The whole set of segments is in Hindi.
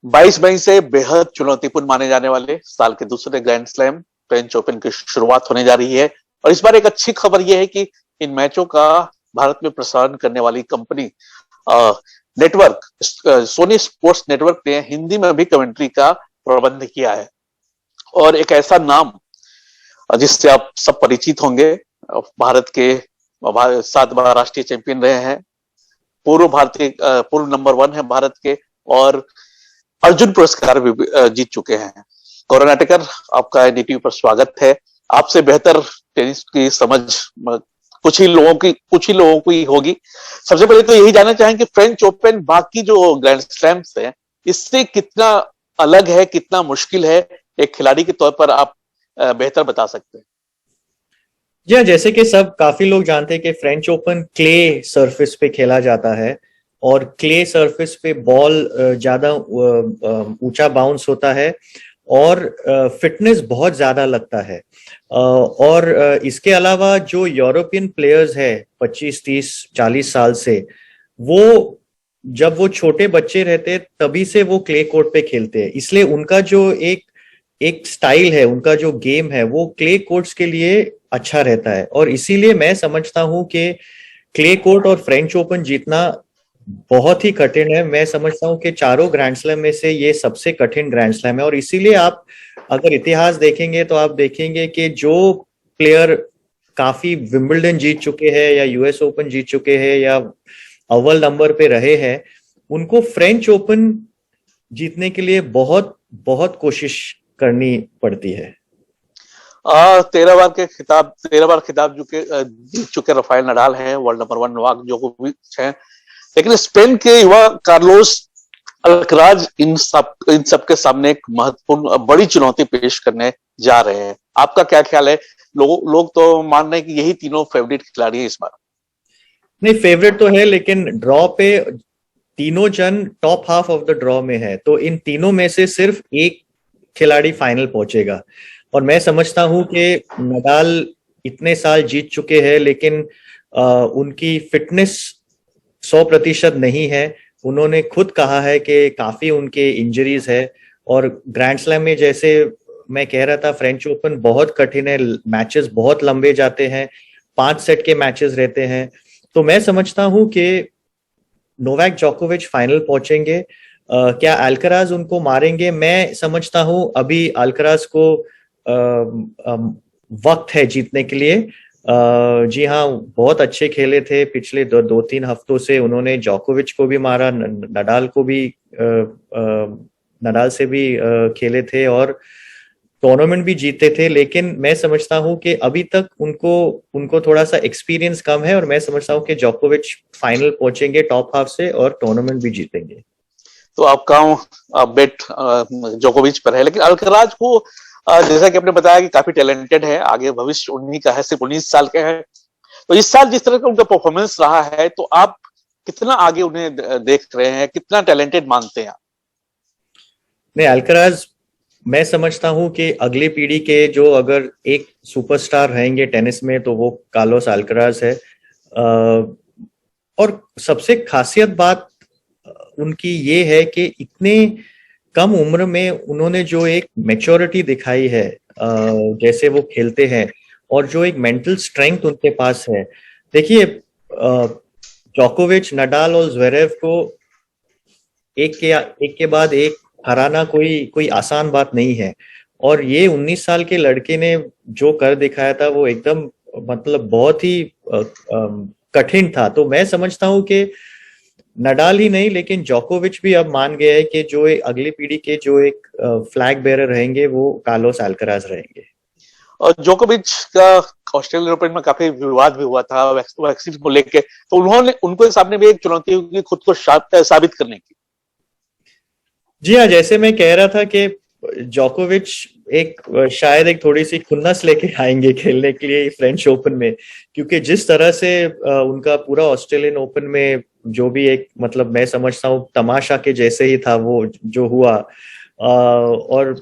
22 मई से बेहद चुनौतीपूर्ण माने जाने वाले साल के दूसरे ग्रैंड स्लैम फ्रेंच ओपन की शुरुआत होने जा रही है। और इस बार एक अच्छी खबर यह है कि इन मैचों का भारत में प्रसारण करने वाली company network Sony Sports network ने हिंदी में भी कमेंट्री का प्रबंध किया है। और एक ऐसा नाम जिससे आप सब परिचित होंगे, भारत के 7 बार राष्ट्रीय चैंपियन रहे हैं, पूर्व नंबर 1 है भारत के, और अर्जुन पुरस्कार भी जीत चुके हैं। कोरोनाटेकर, आपका एनडीटीवी पर स्वागत है। आपसे बेहतर टेनिस की समझ कुछ ही लोगों की होगी। सबसे पहले तो यही जानना चाहेंगे, फ्रेंच ओपन बाकी जो ग्रैंड स्लैम्स हैं इससे कितना अलग है, कितना मुश्किल है, एक खिलाड़ी के तौर पर आप बेहतर बता सकते हैं? जी हाँ, जैसे कि सब काफी लोग जानते हैं कि फ्रेंच ओपन क्ले सरफेस पे खेला जाता है और क्ले सरफेस पे बॉल ज्यादा ऊंचा बाउंस होता है और फिटनेस बहुत ज्यादा लगता है। और इसके अलावा जो यूरोपियन प्लेयर्स है 25, 30, 40 साल से, वो जब वो छोटे बच्चे रहते तभी से वो क्ले कोर्ट पे खेलते हैं, इसलिए उनका जो एक स्टाइल है, उनका जो गेम है वो क्ले कोर्ट्स के लिए अच्छा रहता है। और इसीलिए मैं समझता हूं कि क्ले कोर्ट और फ्रेंच ओपन जीतना बहुत ही कठिन है। मैं समझता हूं कि चारों ग्रैंड स्लैम में से ये सबसे कठिन ग्रैंड स्लैम है। और इसीलिए आप अगर इतिहास देखेंगे तो आप देखेंगे कि जो प्लेयर काफी विंबलडन जीत चुके हैं या यूएस ओपन जीत चुके हैं या अव्वल नंबर पे रहे हैं, उनको फ्रेंच ओपन जीतने के लिए बहुत बहुत कोशिश करनी पड़ती है। 13 बार खिताब जीत चुके राफेल नडाल हैं, वर्ल्ड नंबर 1 नोवाक जोकोविच हैं, लेकिन स्पेन के युवा कार्लोस अल्कराज इन सब के सामने एक महत्वपूर्ण बड़ी चुनौती पेश करने जा रहे हैं। आपका क्या ख्याल है? लोग तो मान रहे हैं कि यही तीनों फेवरेट खिलाड़ी है इस बार। नहीं, फेवरेट तो है, लेकिन ड्रॉ पे तीनों जन top half of the draw में है, तो इन तीनों में से सिर्फ एक खिलाड़ी फाइनल पहुंचेगा। और मैं समझता हूं कि नडाल इतने साल जीत चुके हैं, लेकिन उनकी फिटनेस 100% नहीं है। उन्होंने खुद कहा है कि काफी उनके इंजरीज है। और ग्रैंड स्लैम में, जैसे मैं कह रहा था, फ्रेंच ओपन बहुत कठिन है, मैचेस बहुत लंबे जाते हैं, 5 सेट के मैचेस रहते हैं। तो मैं समझता हूं कि नोवाक जोकोविच फाइनल पहुंचेंगे। क्या अल्कराज उनको मारेंगे? मैं समझता हूं अभी अल्कराज को वक्त है जीतने के लिए। जी हाँ, बहुत अच्छे खेले थे पिछले 2-3 हफ्तों से। उन्होंने जोकोविच को भी मारा, नडाल से भी खेले थे और टूर्नामेंट भी जीते थे। लेकिन मैं समझता हूं कि अभी तक उनको थोड़ा सा एक्सपीरियंस कम है और मैं समझता हूं कि जोकोविच फाइनल पहुंचेंगे टॉप हाफ से और टूर्नामेंट भी जीतेंगे। तो आपका बेट जोकोविच पर है, लेकिन अल्कराज को जैसा कि आपने बताया कि काफी टैलेंटेड है, आगे भविष्य उन्हीं का है, सिर्फ 19 साल के हैं। तो इस साल जिस तरह का उनका परफॉर्मेंस रहा है, तो आप कितना आगे उन्हें देख रहे हैं, कितना टैलेंटेड मानते हैं? नहीं, अल्कराज मैं समझता हूं कि अगली पीढ़ी के जो अगर एक सुपरस्टार रहेंगे टेनिस में तो वो कार्लोस अल्कराज है। और सबसे खासियत बात उनकी ये है कि इतने कम उम्र में उन्होंने जो एक मैच्योरिटी दिखाई है, जैसे वो खेलते हैं और जो एक मेंटल स्ट्रेंथ उनके पास है। देखिए, जोकोविच, नडाल और ज़्वेरेव को एक के बाद एक हराना कोई आसान बात नहीं है। और ये 19 साल के लड़के ने जो कर दिखाया था वो एकदम मतलब बहुत ही कठिन था। तो मैं समझता हूं कि नडाल ही नहीं, लेकिन जोकोविच भी अब मान गया है कि जो अगली पीढ़ी के जो एक फ्लैग बेरर रहेंगे वो कार्लोस अल्कराज रहेंगे। और जोकोविच का ऑस्ट्रेलियन ओपन में काफी विवाद भी हुआ था वैक्सीन को लेके, तो उनके सामने भी एक चुनौती होगी खुद को साबित करने की। जी हाँ, जैसे मैं कह रहा था कि जोकोविच शायद एक थोड़ी सी खुन्नस लेके आएंगे खेलने के लिए फ्रेंच ओपन में, क्योंकि जिस तरह से उनका पूरा ऑस्ट्रेलियन ओपन में जो भी एक मतलब मैं समझता हूँ तमाशा के जैसे ही था वो जो हुआ। और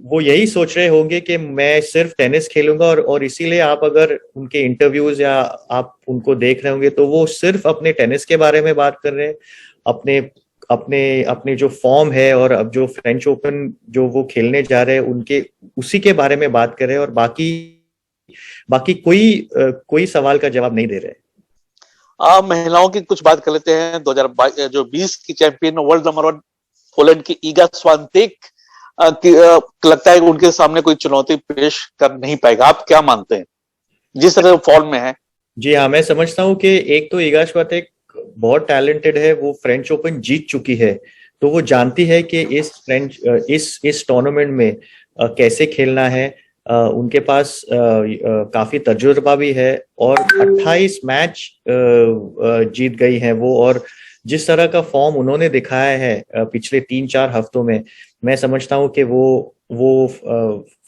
वो यही सोच रहे होंगे कि मैं सिर्फ टेनिस खेलूंगा। और इसीलिए आप अगर उनके इंटरव्यूज या आप उनको देख रहे होंगे तो वो सिर्फ अपने टेनिस के बारे में बात कर रहे हैं, अपने अपने अपने जो फॉर्म है और अब जो फ्रेंच ओपन जो वो खेलने जा रहे हैं उनके उसी के बारे में बात करें, और बाकी बाकी कोई सवाल का जवाब नहीं दे रहे। महिलाओं की कुछ बात कर लेते हैं। 2022 जो 20 की चैंपियन वर्ल्ड नंबर 1 पोलैंड की ईगा स्वांतेक लगता है कि उनके सामने कोई चुनौती पेश कर नहीं पाएगा। आप क्या मानते हैं जिस तरह फॉर्म में है? जी हाँ, मैं समझता हूँ कि एक तो ईगा स्वातेक बहुत टैलेंटेड है, वो फ्रेंच ओपन जीत चुकी है, तो वो जानती है कि इस टूर्नामेंट में कैसे खेलना है। उनके पास काफी तजुर्बा भी है और 28 मैच जीत गई हैं वो, और जिस तरह का फॉर्म उन्होंने दिखाया है पिछले 3-4 हफ्तों में, मैं समझता हूँ कि वो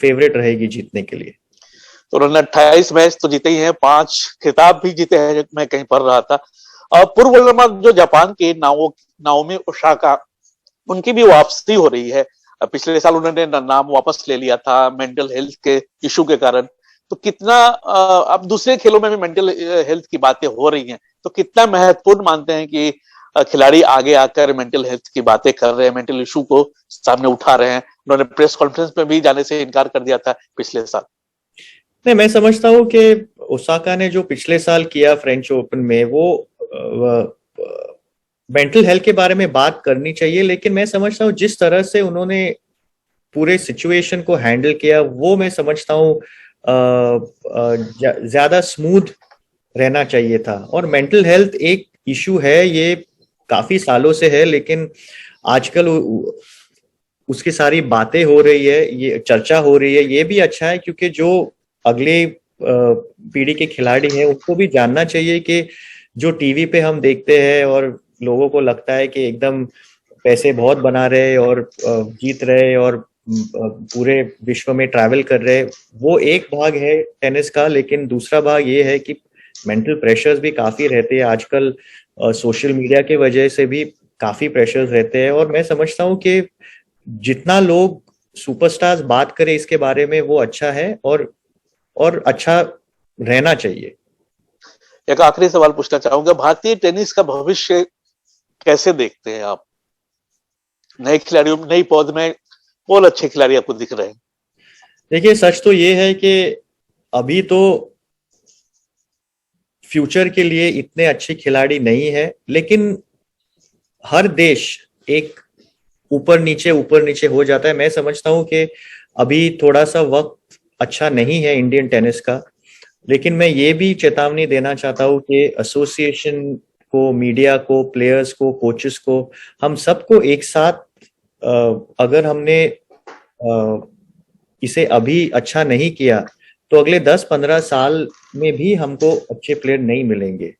फेवरेट रहेगी जीतने के लिए। तो उन्होंने 28 मैच तो जीते ही हैं, 5 खिताब भी जीते हैं, मैं कहीं पढ़ रहा था। और पूर्व वर्ल्ड नंबर जो जापान के नाओमी ओसाका, उनकी भी वापसी हो रही है। पिछले साल उन्होंने नाम वापस ले लिया था मेंटल हेल्थ के इशू के कारण। तो कितना अब दूसरे खेलों में भी मेंटल हेल्थ की बातें हो रही हैं, तो कितना महत्वपूर्ण मानते हैं कि खिलाड़ी आगे आकर मेंटल हेल्थ की बातें कर रहे हैं, मेंटल इशू को सामने उठा रहे हैं? उन्होंने प्रेस कॉन्फ्रेंस में भी जाने से इनकार कर दिया था पिछले साल। नहीं, मैं समझता हूँ कि ओसाका ने जो पिछले साल किया फ्रेंच ओपन में, वो मेंटल हेल्थ के बारे में बात करनी चाहिए, लेकिन मैं समझता हूँ जिस तरह से उन्होंने पूरे सिचुएशन को हैंडल किया, वो मैं समझता हूँ ज्यादा स्मूथ रहना चाहिए था। और मेंटल हेल्थ एक इशू है, ये काफी सालों से है, लेकिन आजकल उसकी सारी बातें हो रही है, ये चर्चा हो रही है, ये भी अच्छा है, क्योंकि जो अगले पीढ़ी के खिलाड़ी हैं उनको भी जानना चाहिए कि जो टीवी पे हम देखते हैं और लोगों को लगता है कि एकदम पैसे बहुत बना रहे और जीत रहे और पूरे विश्व में ट्रैवल कर रहे, वो एक भाग है टेनिस का, लेकिन दूसरा भाग ये है कि मेंटल प्रेशर्स भी काफी रहते हैं आजकल। सोशल मीडिया के वजह से भी काफी प्रेशर्स रहते हैं, और मैं समझता हूँ कि जितना लोग सुपरस्टार्स बात करें इसके बारे में वो अच्छा है, और अच्छा रहना चाहिए। एक आखिरी सवाल पूछना चाहूंगा, भारतीय टेनिस का भविष्य कैसे देखते हैं आप? नए खिलाड़ियों, नई पौध में कौन अच्छे खिलाड़ी आपको दिख रहे हैं? देखिए, सच तो ये है कि अभी तो फ्यूचर के लिए इतने अच्छे खिलाड़ी नहीं है, लेकिन हर देश एक ऊपर नीचे हो जाता है। मैं समझता हूँ कि अभी थोड़ा सा वक्त अच्छा नहीं है इंडियन टेनिस का, लेकिन मैं ये भी चेतावनी देना चाहता हूँ कि एसोसिएशन को, मीडिया को, प्लेयर्स को, कोचेस को, हम सबको एक साथ अगर हमने इसे अभी अच्छा नहीं किया तो अगले 10-15 साल में भी हमको अच्छे प्लेयर नहीं मिलेंगे।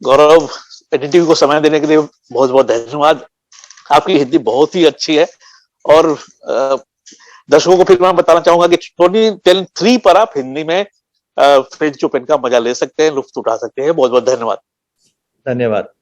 गौरव, एनडीटीवी को समय देने के लिए बहुत बहुत धन्यवाद। आपकी हिंदी बहुत ही अच्छी है, और दर्शकों को फिर मैं बताना चाहूंगा कि 2010-3 पर आप हिंदी में फ्रेंच ओपन का मजा ले सकते हैं, लुत्फ उठा सकते हैं। बहुत बहुत धन्यवाद। धन्यवाद।